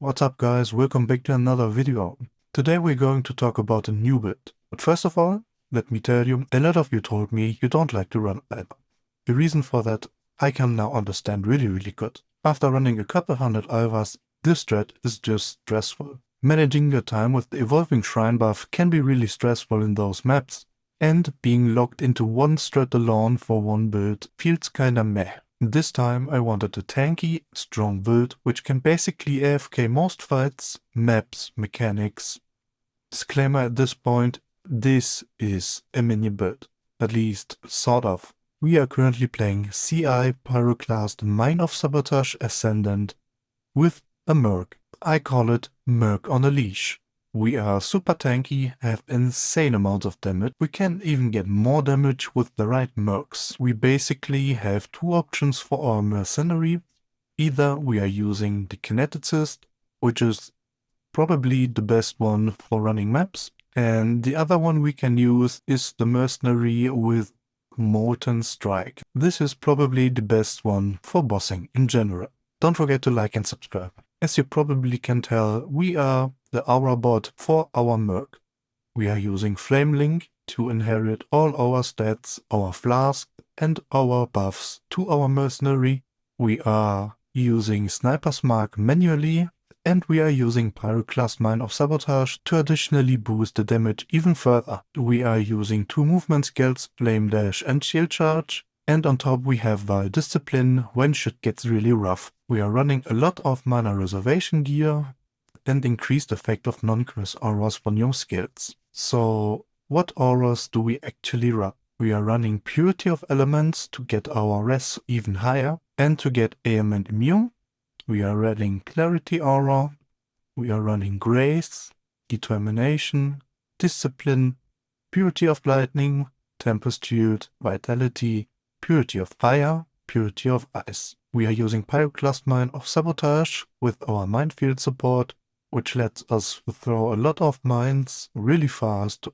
What's up guys, welcome back to another video. Today we're going to talk about a new build. But first of all, let me tell you, a lot of you told me you don't like to run Alba. The reason for that I can now understand really good. After running a couple hundred Alvas, this strat is just stressful. Managing your time with the evolving shrine buff can be really stressful in those maps, and being locked into one strat alone for one build feels kinda meh. This time I wanted a tanky, strong build which can basically AFK most fights, maps, mechanics. Disclaimer at this point, this is a minion build, at least sort of. We are currently playing CI Pyroclast Mine of Sabotage Ascendant with a Merc. I call it Merc on a leash. We are super tanky, have insane amounts of damage. We can even get more damage with the right mercs. We basically have two options for our mercenary. Either we are using the Kineticist, which is probably the best one for running maps, and the other one we can use is the mercenary with Molten Strike. This is probably the best one for bossing in general. Don't forget to like and subscribe. As you probably can tell, we are the Aura bot for our Merc. We are using Flamelink to inherit all our stats, our flask and our buffs to our mercenary. We are using Sniper's Mark manually, and we are using Pyroclast Mine of Sabotage to additionally boost the damage even further. We are using two movement skills, Flame Dash and Shield Charge, and on top we have Val Discipline when shit gets really rough. We are running a lot of mana reservation gear and increased effect of non-curse auras for new skills. So what auras do we actually run? We are running Purity of Elements to get our res even higher and to get ailment immune. We are running Clarity Aura. We are running Grace, Determination, Discipline, Purity of Lightning, Tempest Shield, Vitality, Purity of Fire, Purity of Ice. We are using Pyroclast Mine of Sabotage with our Minefield support, which lets us throw a lot of mines really fast.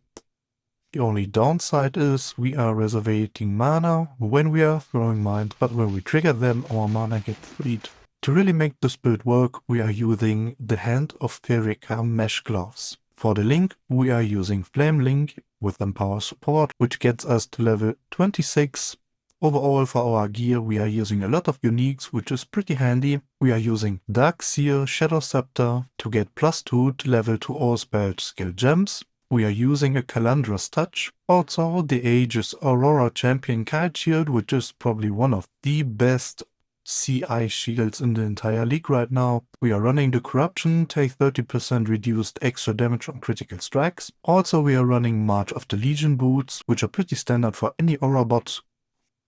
The only downside is we are reservating mana when we are throwing mines, but when we trigger them, our mana gets freed. To really make this build work, we are using the Hand of Therica Mesh Gloves. For the link, we are using Flamelink with Empower support, which gets us to level 26. Overall for our gear we are using a lot of uniques, which is pretty handy. We are using Darkseer Shadow Scepter to get +2 to level 2 all spell skill gems. We are using a Calandra's Touch. Also the Aegis Aurora Champion Kite Shield, which is probably one of the best CI shields in the entire league right now. We are running the Corruption, take 30% reduced extra damage on critical strikes. Also we are running March of the Legion boots, which are pretty standard for any aura bot.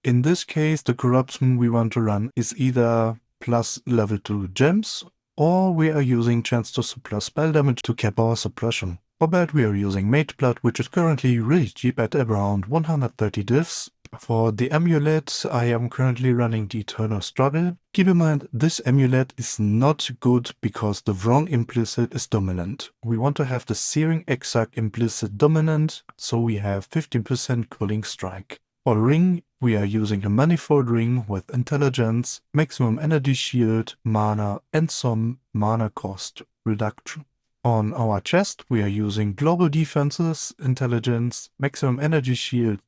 In this case, the corruption we want to run is either plus level 2 gems, or we are using chance to suppress spell damage to cap our suppression. For that we are using Mage Blood, which is currently really cheap at around 130 divs. For the amulet, I am currently running the Eternal Struggle. Keep in mind, this amulet is not good because the wrong implicit is dominant. We want to have the Searing Exarch implicit dominant, so we have 15% cooling strike. For the ring, we are using a manifold ring with intelligence, maximum energy shield, mana and some mana cost reduction. On our chest we are using global defenses, intelligence, maximum energy shield,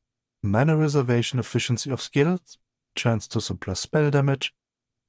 mana reservation efficiency of skills, chance to suppress spell damage,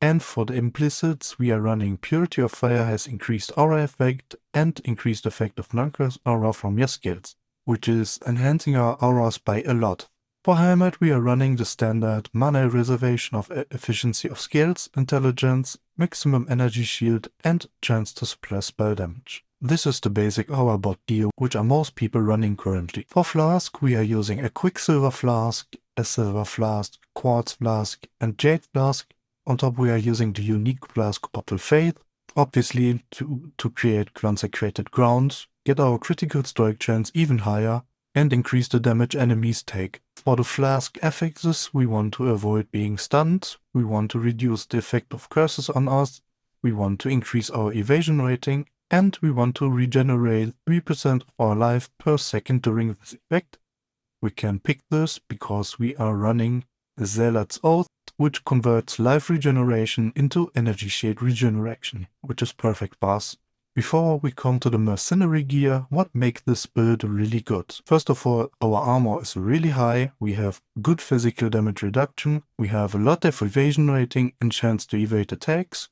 and for the implicits we are running Purity of Fire has increased aura effect and increased effect of non-curse aura from your skills, which is enhancing our auras by a lot. For helmet we are running the standard mana reservation of efficiency of skills, intelligence, maximum energy shield and chance to suppress spell damage. This is the basic aura bot gear which are most people running currently. For flask we are using a Quicksilver Flask, a Silver Flask, Quartz Flask and Jade Flask. On top we are using the unique flask Bottle Faith, obviously to create consecrated grounds, get our critical strike chance even higher and increase the damage enemies take. For the flask affixes, we want to avoid being stunned, we want to reduce the effect of curses on us, we want to increase our evasion rating, and we want to regenerate 3% of our life per second during this effect. We can pick this because we are running Zealot's Oath, which converts life regeneration into energy shade regeneration, which is perfect boss. Before we come to the mercenary gear, what makes this build really good? First of all, our armor is really high, we have good physical damage reduction, we have a lot of evasion rating and chance to evade attacks.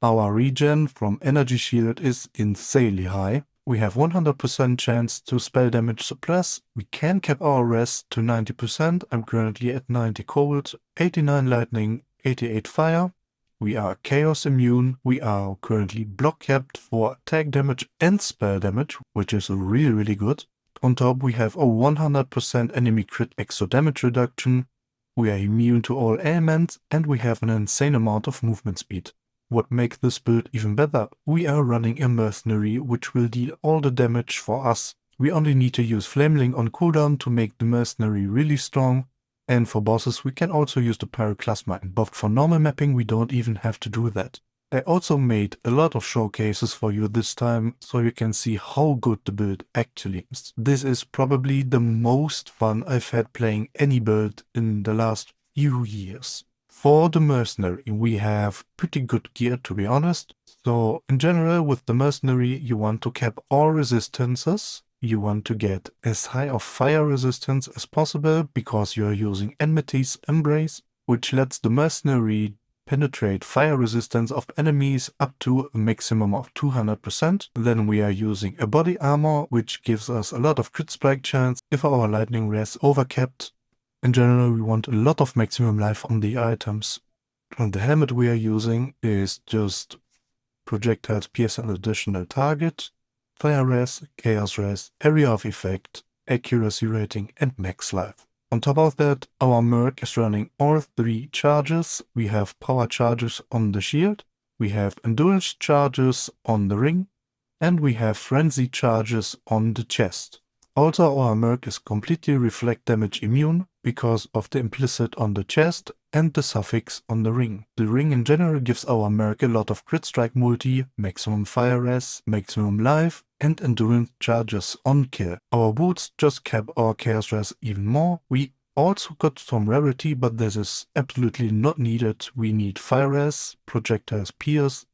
Our regen from energy shield is insanely high. We have 100% chance to spell damage suppress. We can cap our rest to 90%. I'm currently at 90 cold, 89 lightning, 88 fire. We are chaos immune. We are currently block capped for attack damage and spell damage, which is really good. On top we have a 100% enemy crit exo damage reduction. We are immune to all ailments and we have an insane amount of movement speed. What makes this build even better? We are running a mercenary which will deal all the damage for us. We only need to use Flameling on cooldown to make the mercenary really strong. And for bosses we can also use the Pyroclasma, but for normal mapping we don't even have to do that. I also made a lot of showcases for you this time, so you can see how good the build actually is. This is probably the most fun I've had playing any build in the last few years. For the mercenary, we have pretty good gear, to be honest. So in general, with the mercenary, you want to cap all resistances. You want to get as high of fire resistance as possible because you are using Enmity's Embrace, which lets the mercenary penetrate fire resistance of enemies up to a maximum of 200%. Then we are using a body armor, which gives us a lot of crit strike chance if our lightning res overcapped. In general, we want a lot of maximum life on the items. And the helmet we are using is just projectiles pierce an additional target, fire res, chaos res, area of effect, accuracy rating, and max life. On top of that, our merc is running all 3 charges. We have power charges on the shield, we have endurance charges on the ring, and we have frenzy charges on the chest. Also, our merc is completely reflect damage immune because of the implicit on the chest and the suffix on the ring. The ring in general gives our merc a lot of crit strike multi, maximum fire res, maximum life, and endurance charges on kill. Our boots just cap our chaos res even more. We also got some rarity, but this is absolutely not needed. We need fire res, projectiles pierce,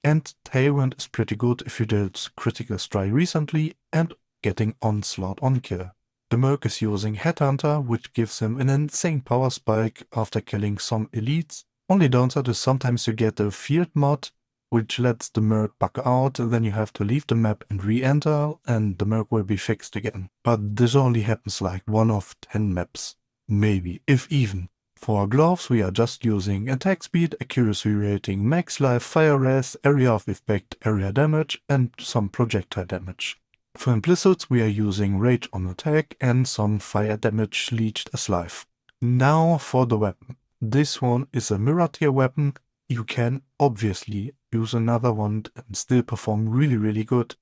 and tailwind is pretty good if you did critical strike recently, and getting onslaught on kill. The merc is using Headhunter, which gives him an insane power spike after killing some elites. Only downside is sometimes you get a field mod, which lets the merc bug out, and then you have to leave the map and re-enter, and the merc will be fixed again. But this only happens like 1 of 10 maps. Maybe, if even. For our gloves we are just using attack speed, accuracy rating, max life, fire res, area of effect, area damage, and some projectile damage. For implicits we are using rage on attack and some fire damage leeched as life. Now for the weapon. This one is a mirror tier weapon. You can obviously use another one and still perform really good.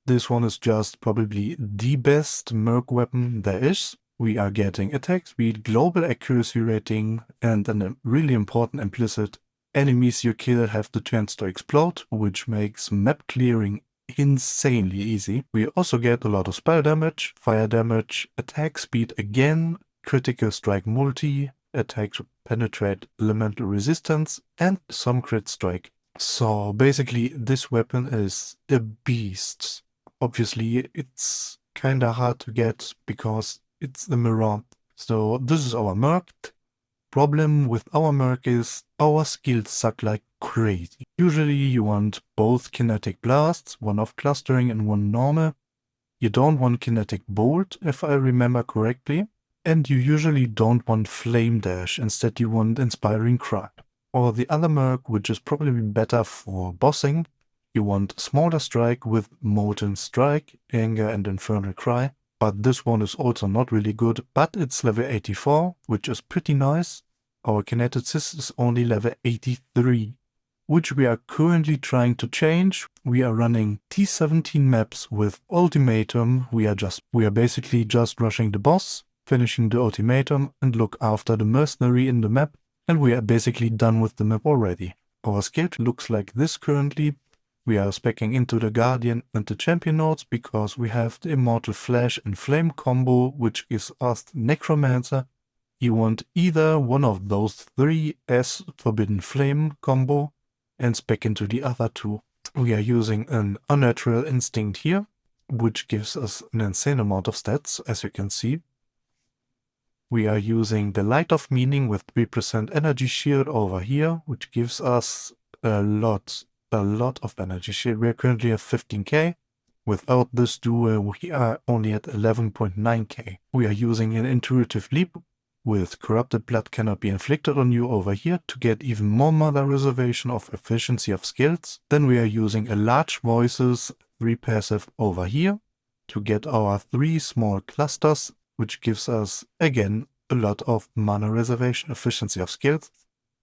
This one is just probably the best merc weapon there is. We are getting attack speed, global accuracy rating, and a really important implicit. Enemies you kill have the chance to explode, which makes map clearing insanely easy. We also get a lot of spell damage, fire damage, attack speed again, critical strike multi, attack to penetrate elemental resistance, and some crit strike. So basically this weapon is a beast. Obviously it's kinda hard to get because it's the mirror. So this is our merc. Problem with our merc is our skills suck like crazy. Usually you want both kinetic blasts, one of clustering and one normal. You don't want kinetic bolt, if I remember correctly. And you usually don't want flame dash, instead you want inspiring cry. Or the other merc, which is probably better for bossing, you want smaller strike with molten strike, anger and infernal cry. But this one is also not really good, but it's level 84, which is pretty nice. Our kineticist is only level 83, which we are currently trying to change. We are running T17 maps with ultimatum. We are basically just rushing the boss, finishing the ultimatum, and look after the mercenary in the map, and we are basically done with the map already. Our skill looks like this currently. We are speccing into the Guardian and the Champion nodes because we have the Immortal Flash and Flame combo, which gives us Necromancer, you want either one of those three as Forbidden Flame combo and spec into the other two. We are using an Unnatural Instinct here, which gives us an insane amount of stats, as you can see. We are using the Light of Meaning with 3% energy shield over here, which gives us a lot of energy shield. We are currently at 15k. Without this duel, we are only at 11.9k. We are using an Intuitive Leap with Corrupted Blood cannot be inflicted on you over here to get even more Mother Reservation of efficiency of skills. Then we are using a Large Voices 3 passive over here to get our 3 small clusters, which gives us, again, a lot of mana reservation efficiency of skills.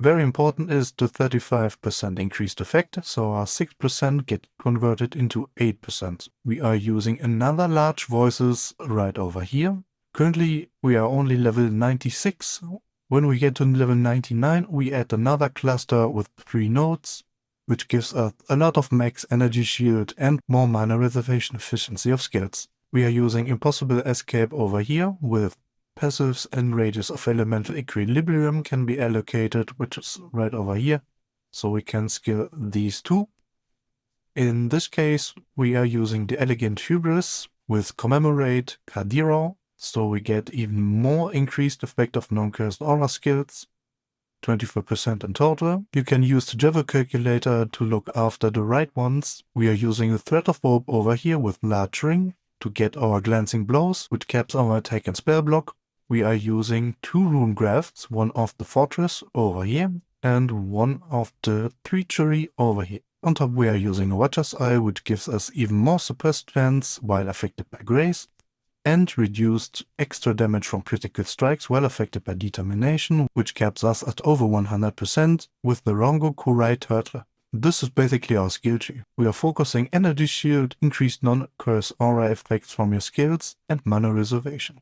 Very important is the 35% increased effect, so our 6% get converted into 8%. We are using another Large Voices right over here. Currently, we are only level 96. When we get to level 99, we add another cluster with 3 nodes, which gives us a lot of max energy shield and more mana reservation efficiency of skills. We are using Impossible Escape over here with passives and rages of Elemental Equilibrium can be allocated, which is right over here. So we can skill these two. In this case, we are using the Elegant Hubris with Commemorate Kadiro, so we get even more increased effect of non-cursed aura skills, 24% in total. You can use the Java calculator to look after the right ones. We are using the Thread of Hope over here with Large Ring to get our Glancing Blows, which caps our attack and spell block. We are using 2 Rune Grafts, one of the Fortress over here and one of the Treachery over here. On top we are using a Watcher's Eye, which gives us even more suppressed chance while affected by Grace, and reduced extra damage from critical strikes while affected by Determination, which caps us at over 100% with the Rongo Kurai Turtle. This is basically our skill tree. We are focusing energy shield, increased non-curse aura effects from your skills, and mana reservation.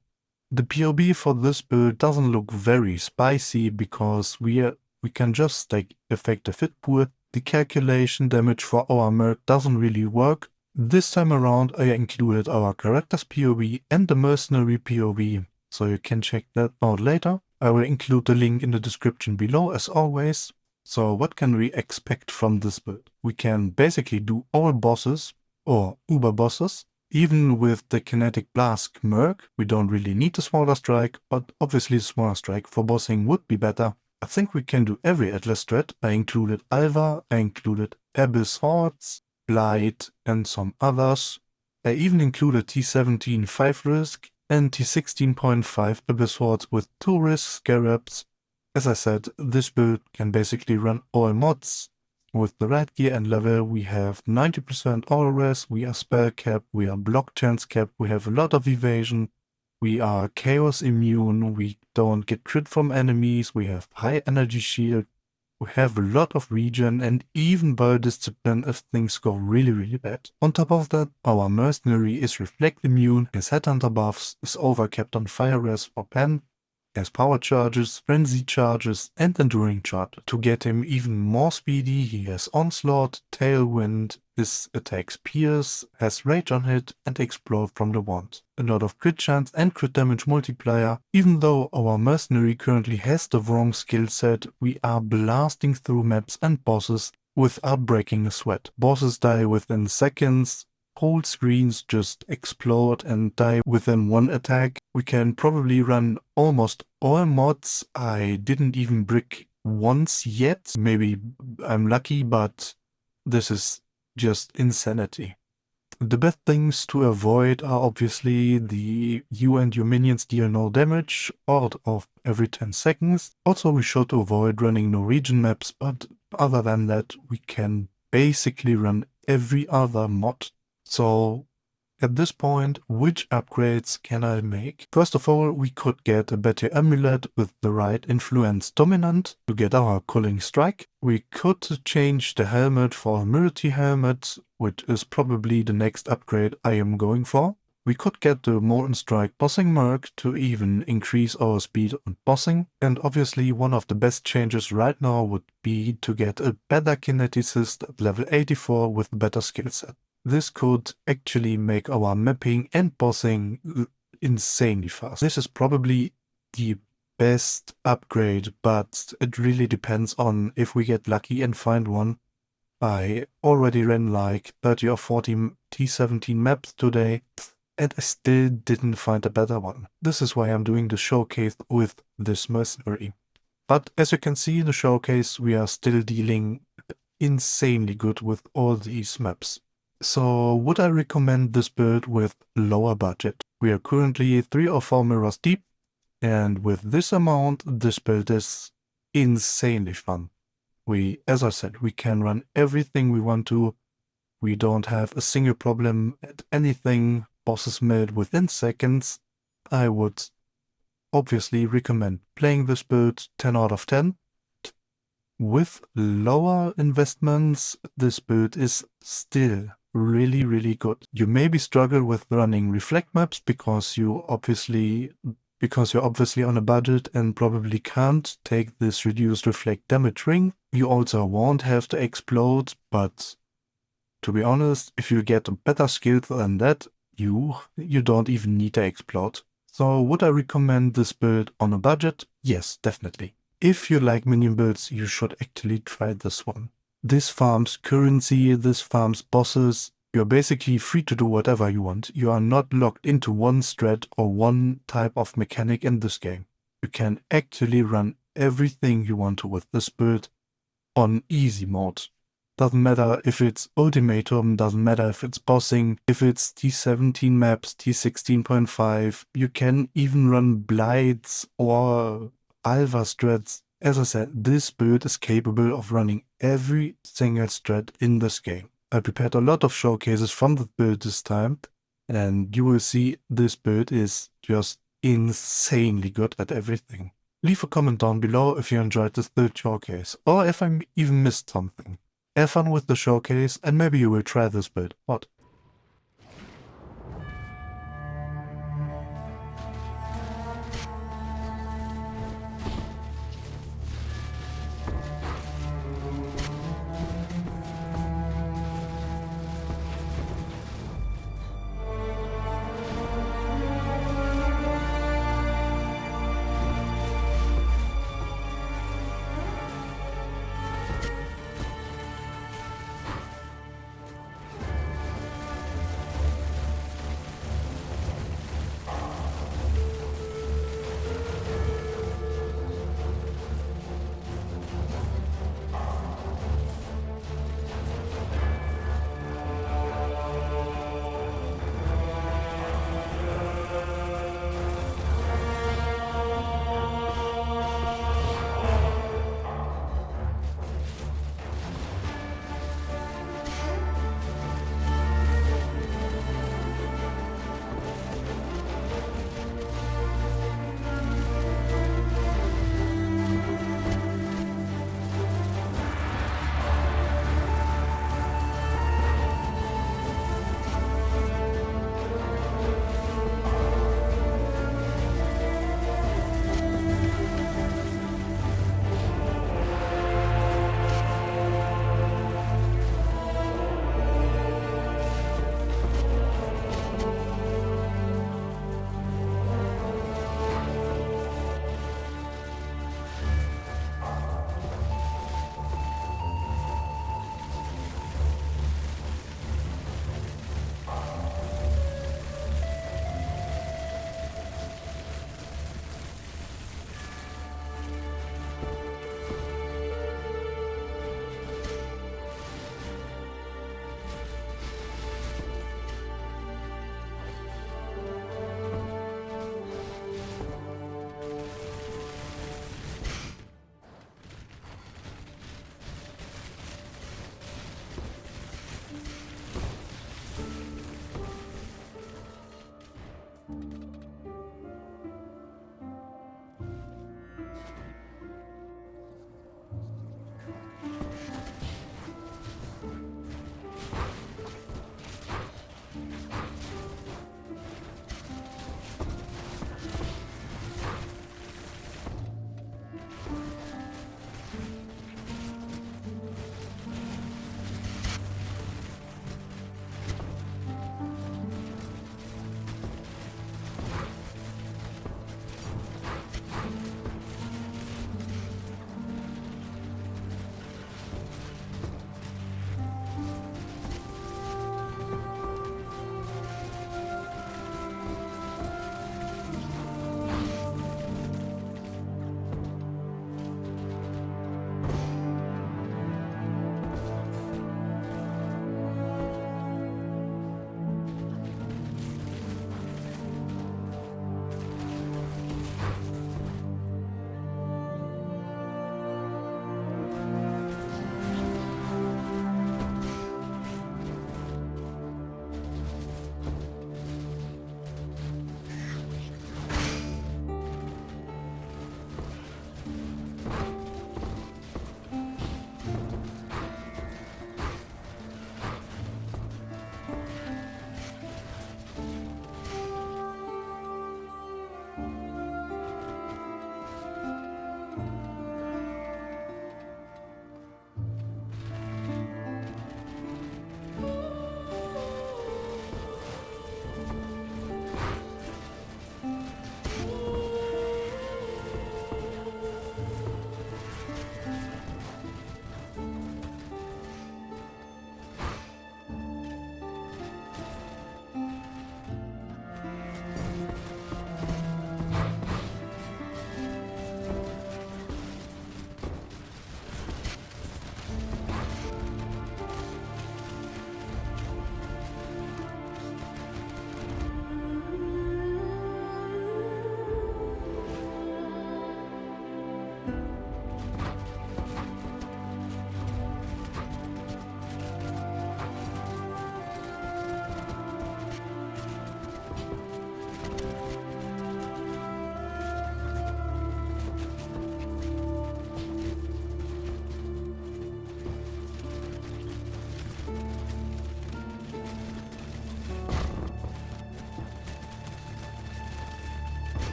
The POB for this build doesn't look very spicy because we can just stack effective hit pool. The calculation damage for our merc doesn't really work. This time around I included our character's POV and the mercenary POV, so you can check that out later. I will include the link in the description below as always. So what can we expect from this build? We can basically do all bosses or uber bosses. Even with the Kinetic Blast merc, we don't really need the Smaller Strike, but obviously the Smaller Strike for bossing would be better. I think we can do every Atlas threat. I included Alva, I included Abyss Hordes, Blight and some others. I even included T17 5 risk and T16.5 Abyss Hordes with 2 risk Scarabs. As I said, this build can basically run all mods. With the right gear and level we have 90% auto res, we are spell cap, we are block chance cap, we have a lot of evasion, we are chaos immune, we don't get crit from enemies, we have high energy shield, we have a lot of regen and even Bile Discipline if things go really bad. On top of that, our mercenary is reflect immune, his headhunter buffs is overcapped on fire res for pen, has power charges, frenzy charges and enduring charge. To get him even more speedy, he has onslaught, tailwind, his attacks pierce, has rage on hit and explode from the wand. A lot of crit chance and crit damage multiplier. Even though our mercenary currently has the wrong skill set, we are blasting through maps and bosses without breaking a sweat. Bosses die within seconds. Whole screens just explode and die within one attack. We can probably run almost all mods. I didn't even brick once yet. Maybe I'm lucky, but this is just insanity. The best things to avoid are obviously you and your minions deal no damage out of every 10 seconds. Also we should avoid running Norwegian maps, but other than that we can basically run every other mod. So at this point, which upgrades can I make? First of all, we could get a better amulet with the right influence dominant to get our Culling Strike. We could change the helmet for a Murti helmet, which is probably the next upgrade I am going for. We could get the Molten Strike bossing merc to even increase our speed on bossing. And obviously one of the best changes right now would be to get a better kineticist at level 84 with a better skill set. This could actually make our mapping and bossing insanely fast. This is probably the best upgrade, but it really depends on if we get lucky and find one. I already ran like 30 or 40 T17 maps today, and I still didn't find a better one. This is why I'm doing the showcase with this mercenary. But as you can see in the showcase, we are still dealing insanely good with all these maps. So would I recommend this build with lower budget? We are currently 3 or 4 mirrors deep, and with this amount, this build is insanely fun. As I said, we can run everything we want to. We don't have a single problem at anything. Bosses melt within seconds. I would obviously recommend playing this build 10 out of 10. With lower investments, this build is still really, really good. You maybe struggle with running reflect maps because you're obviously on a budget and probably can't take this reduced reflect damage ring. You also won't have to explode, but to be honest, if you get a better skill than that, you don't even need to explode. So would I recommend this build on a budget? Yes, definitely. If you like minion builds, you should actually try this one. This farms currency, this farms bosses. You're basically free to do whatever you want. You are not locked into one strat or one type of mechanic in this game. You can actually run everything you want to with this build on easy mode. Doesn't matter if it's ultimatum, doesn't matter if it's bossing, if it's T17 maps, T16.5. You can even run blights or alpha strats. As I said, this build is capable of running every single strat in this game. I prepared a lot of showcases from the build this time, and you will see this build is just insanely good at everything. Leave a comment down below if you enjoyed this build showcase, or if I even missed something. Have fun with the showcase, and maybe you will try this build. What?